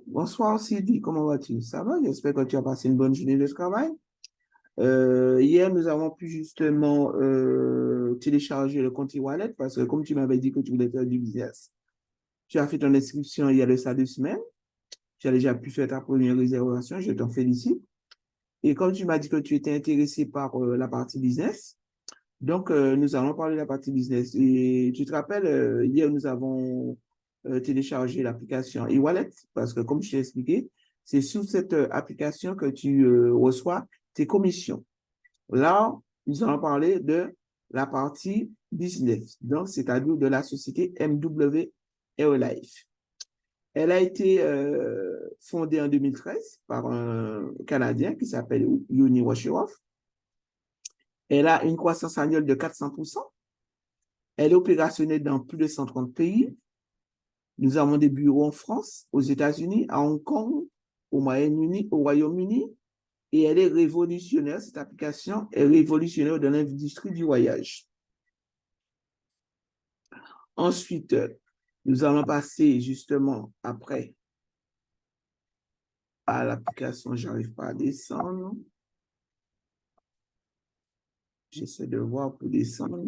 Bonsoir Sylvie, comment vas-tu? Ça va? J'espère que tu as passé une bonne journée de travail. Hier, nous avons pu justement télécharger le compte e-wallet parce que comme tu m'avais dit que tu voulais faire du business, tu as fait ton inscription il y a de ça 2 semaines. Tu as déjà pu faire ta première réservation, je t'en félicite. Et comme tu m'as dit que tu étais intéressé par la partie business, donc nous allons parler de la partie business. Et tu te rappelles, hier, nous avons téléchargé l'application e-wallet parce que comme je t'ai expliqué, c'est sur cette application que tu reçois tes commissions. Là, nous allons parler de la partie business, donc c'est-à-dire de la société MW Airlife. Elle a été fondée en 2013 par un Canadien qui s'appelle Yoni Washiroff. Elle a une croissance annuelle de 400%. Elle est opérationnelle dans plus de 130 pays. Nous avons des bureaux en France, aux États-Unis, à Hong Kong, au Royaume-Uni, et elle est révolutionnaire. Cette application est révolutionnaire dans l'industrie du voyage. Ensuite, nous allons passer justement après à l'application. Je n'arrive pas à descendre. J'essaie de voir pour descendre.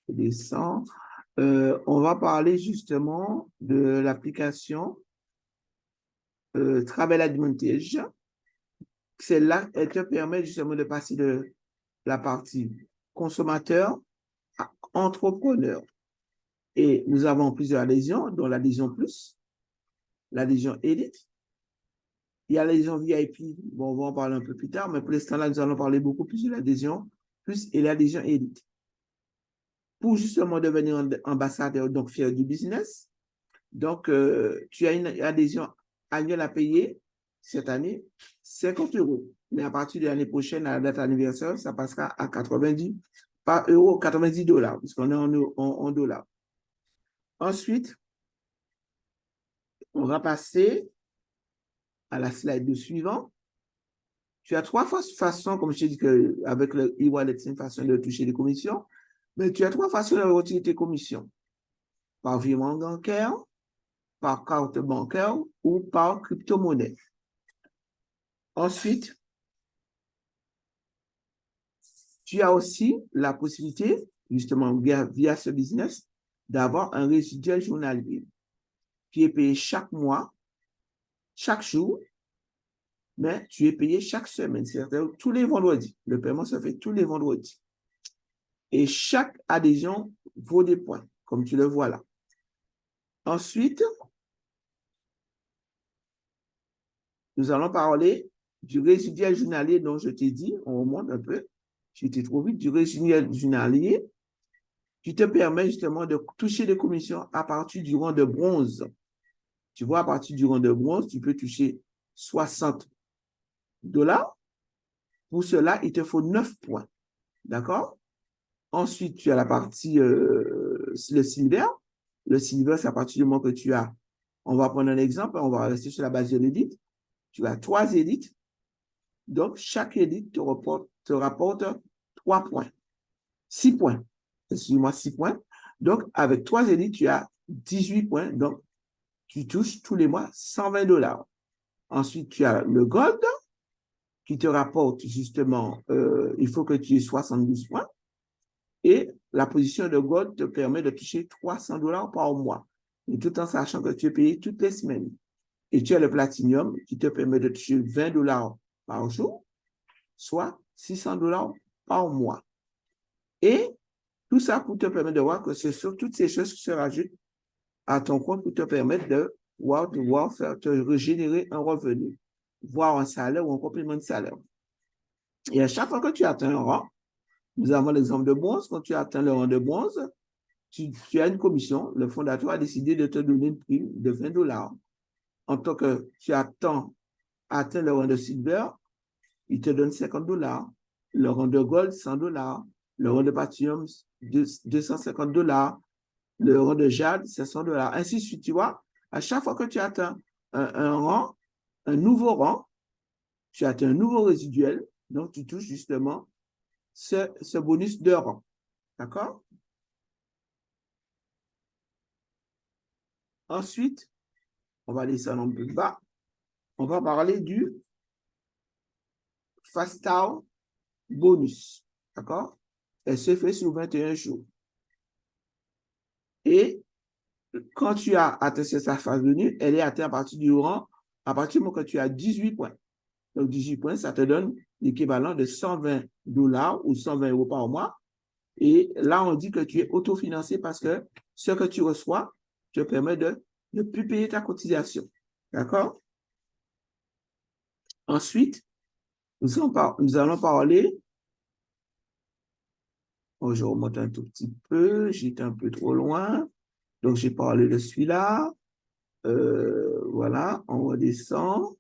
Je descends. On va parler justement de l'application Travel Advantage. Celle-là, elle te permet justement de passer de la partie consommateur à entrepreneur. Et nous avons plusieurs adhésions, dont l'adhésion plus, l'adhésion élite. Il y a l'adhésion VIP, bon, on va en parler un peu plus tard, mais pour l'instant, là, nous allons parler beaucoup plus de l'adhésion plus et l'adhésion élite. Pour justement devenir ambassadeur, donc faire du business, donc tu as une adhésion annuelle à payer cette année, 50 €. Mais à partir de l'année prochaine, à la date anniversaire, ça passera à 90, pas euros, 90 $, puisqu'on est en dollars. Ensuite, on va passer à la slide suivante. Tu as 3 façons, comme je t'ai dit qu'avec le e-wallet, c'est une façon de toucher des commissions, mais tu as 3 façons de retirer tes commissions. Par virement bancaire, par carte bancaire ou par crypto-monnaie. Ensuite, tu as aussi la possibilité, justement, via ce business, d'avoir un résiduel journalier qui est payé chaque mois, chaque jour, mais tu es payé chaque semaine, c'est-à-dire tous les vendredis. Le paiement se fait tous les vendredis. Et chaque adhésion vaut des points, comme tu le vois là. Ensuite, nous allons parler du résiduel journalier dont je t'ai dit, on remonte un peu, j'étais trop vite, du résiduel journalier qui te permet justement de toucher des commissions à partir du rang de bronze. Tu vois, à partir du rang de bronze, tu peux toucher 60 $. Pour cela, il te faut 9 points. D'accord? Ensuite, tu as la partie, le silver. Le silver, c'est à partir du moment que tu as, on va prendre un exemple, on va rester sur la base de l'élite. Tu as 3 élites. Donc, chaque élite te rapporte 3 points. 6 points. Excuse-moi, 6 points. Donc, avec 3 élites, tu as 18 points. Donc, tu touches tous les mois 120 $. Ensuite, tu as le gold qui te rapporte justement, il faut que tu aies 72 points. Et la position de gold te permet de toucher 300 $ par mois. Et tout en sachant que tu es payé toutes les semaines. Et tu as le platinum qui te permet de toucher 20 $ par jour, soit 600 $ par mois. Et tout ça pour te permettre de voir que ce sont toutes ces choses qui se rajoutent à ton compte pour te permettre de pouvoir faire te régénérer un revenu, voire un salaire ou un complément de salaire. Et à chaque fois que tu atteins un rang, nous avons l'exemple de bronze, quand tu atteins le rang de bronze, tu as une commission, le fondateur a décidé de te donner une prime de 20 $. En tant que tu atteins le rang de silver, il te donne 50 $, le rang de gold, 100 $, le rang de platinum, 250 $, le rang de jade, 500 $, ainsi de suite, tu vois. À chaque fois que tu atteins un rang, un nouveau rang, tu atteins un nouveau résiduel, donc tu touches justement ce bonus de rang. D'accord? Ensuite, on va descendre un peu bas. On va parler du Fast Start bonus. D'accord? Elle se fait sur 21 jours. Et quand tu as atteint cette phase venue, elle est atteinte à partir du moment que tu as 18 points. Donc, 18 points, ça te donne l'équivalent de $120 ou 120 € par mois. Et là, on dit que tu es autofinancé parce que ce que tu reçois te permet de ne plus payer ta cotisation. D'accord? Ensuite, nous allons parler. Oh, je remonte un tout petit peu. J'étais un peu trop loin. Donc, j'ai parlé de celui-là. Voilà, on redescend.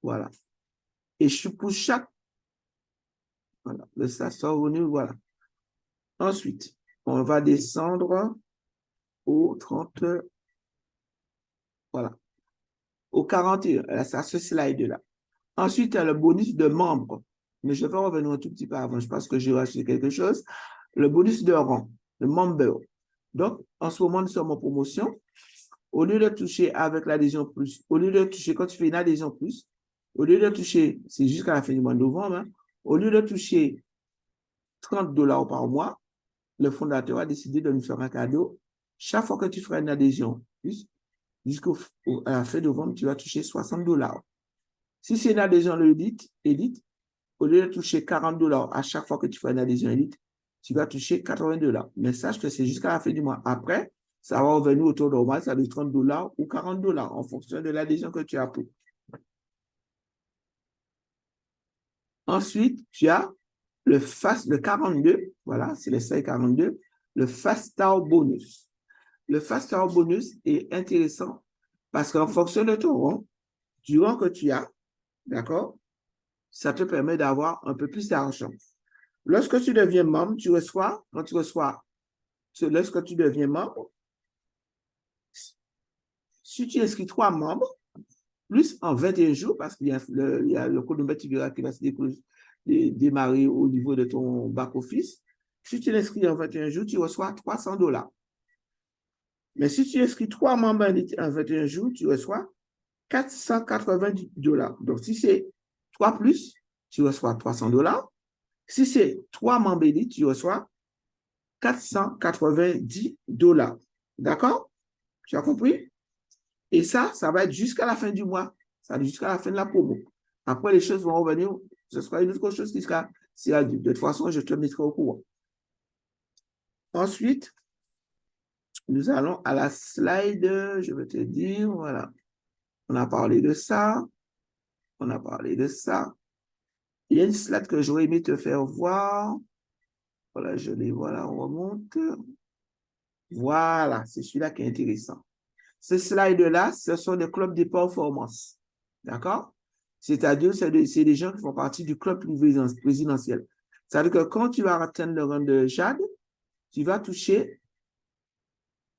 Voilà. Et pour chaque, voilà, le sort revenu, voilà. Ensuite, on va descendre au 30, voilà, au 41, là, ça, ce slide-là. Ensuite, il y a le bonus de membre. Mais je vais revenir un tout petit peu avant, je pense que j'ai racheté quelque chose. Le bonus de rang, le member. Donc, en ce moment, nous sommes en promotion. Au lieu de toucher avec l'adhésion plus, au lieu de toucher, quand tu fais une adhésion plus, au lieu de toucher, c'est jusqu'à la fin du mois de novembre, hein, au lieu de toucher $30 par mois, le fondateur a décidé de nous faire un cadeau. Chaque fois que tu feras une adhésion plus, jusqu'à la fin novembre, tu vas toucher $60. Si c'est une adhésion élite, au lieu de toucher $40 à chaque fois que tu feras une adhésion élite, tu vas toucher $80. Mais sache que c'est jusqu'à la fin du mois. Après, ça va revenir au taux normal, ça de $30 ou $40 en fonction de l'adhésion que tu as pris. Ensuite, tu as le 42, voilà, c'est le seuil 42, le Fast Start bonus. Le Fast Start bonus est intéressant parce qu'en fonction de ton rang, du rang que tu as, d'accord, ça te permet d'avoir un peu plus d'argent. Lorsque tu deviens membre, lorsque tu deviens membre, si tu inscris 3 membres, plus en 21 jours, parce qu'il y a le chronomètre qui va se démarrer au niveau de ton back-office. Si tu l'inscris en 21 jours, tu reçois $300. Mais si tu inscris 3 membres en 21 jours, tu reçois $490. Donc, si c'est 3 plus, tu reçois $300. Si c'est 3 membres élites, tu reçois $490. D'accord? Tu as compris? Et ça va être jusqu'à la fin du mois. Ça va être jusqu'à la fin de la promo. Après, les choses vont revenir. Ce sera une autre chose qui sera. De toute façon, je te mettrai au courant. Ensuite, nous allons à la slide. Je vais te dire, voilà. On a parlé de ça. On a parlé de ça. Il y a une slide que j'aurais aimé te faire voir. Voilà, je l'ai, voilà, on remonte. Voilà, c'est celui-là qui est intéressant. Ces slides-là, ce sont des clubs de performance. D'accord? C'est-à-dire, c'est des gens qui font partie du club présidentiel. C'est-à-dire que quand tu vas atteindre le rang de Jade, tu vas toucher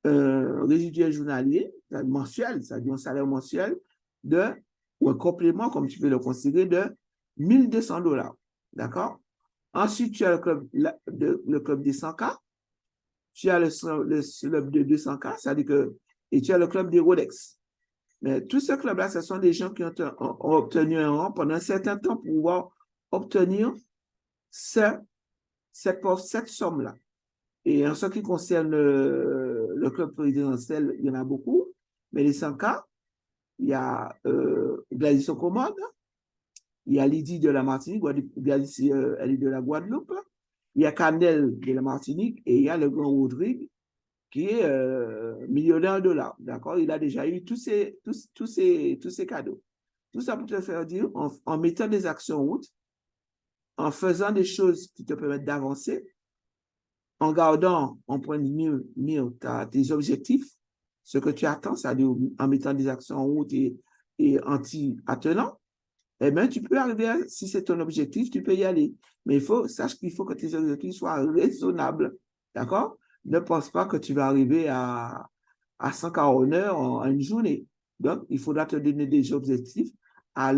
un résiduel journalier, mensuel, c'est-à-dire un salaire mensuel ou un complément, comme tu peux le considérer, de $1 200. D'accord? Ensuite, tu as le club des 100K, tu as le club de 200K, c'est-à-dire que, et tu as le club des Rolex. Mais tous ces clubs-là, ce sont des gens qui ont obtenu un rang pendant un certain temps pour pouvoir obtenir cette somme-là. Et en ce qui concerne le club présidentiel, il y en a beaucoup, mais les 100K, il y a Gladys Ocomode, il y a Lydie de la Martinique, Gladys, elle est de la Guadeloupe, il y a Canel de la Martinique et il y a le grand Rodrigue qui est millionnaire de $. D'accord? Il a déjà eu tous ces cadeaux. Tout ça pour te faire dire, en mettant des actions en route, en faisant des choses qui te permettent d'avancer, en gardant en point de mire tes objectifs, ce que tu attends, c'est-à-dire en mettant des actions en route et anti-attenant, eh bien, tu peux arriver, si c'est ton objectif, tu peux y aller. Mais sache qu'il faut que tes objectifs soient raisonnables. D'accord? Ne pense pas que tu vas arriver à 140 heures en une journée. Donc, il faudra te donner des objectifs à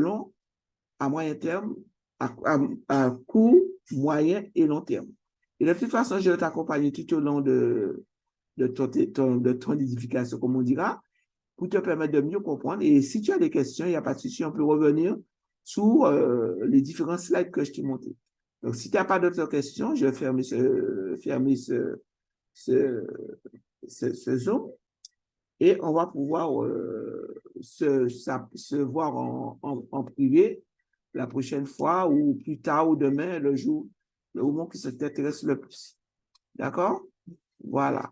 moyen terme, à court, moyen et long terme. Et de toute façon, je vais t'accompagner tout au long de ton édification, comme on dira. pour te permettre de mieux comprendre. Et si tu as des questions, il n'y a pas de souci, on peut revenir sur les différents slides que je t'ai montrés. Donc, si tu n'as pas d'autres questions, je vais fermer ce Zoom et on va pouvoir se voir en privé la prochaine fois ou plus tard ou demain, le moment qui s'intéresse le plus. D'accord? Voilà.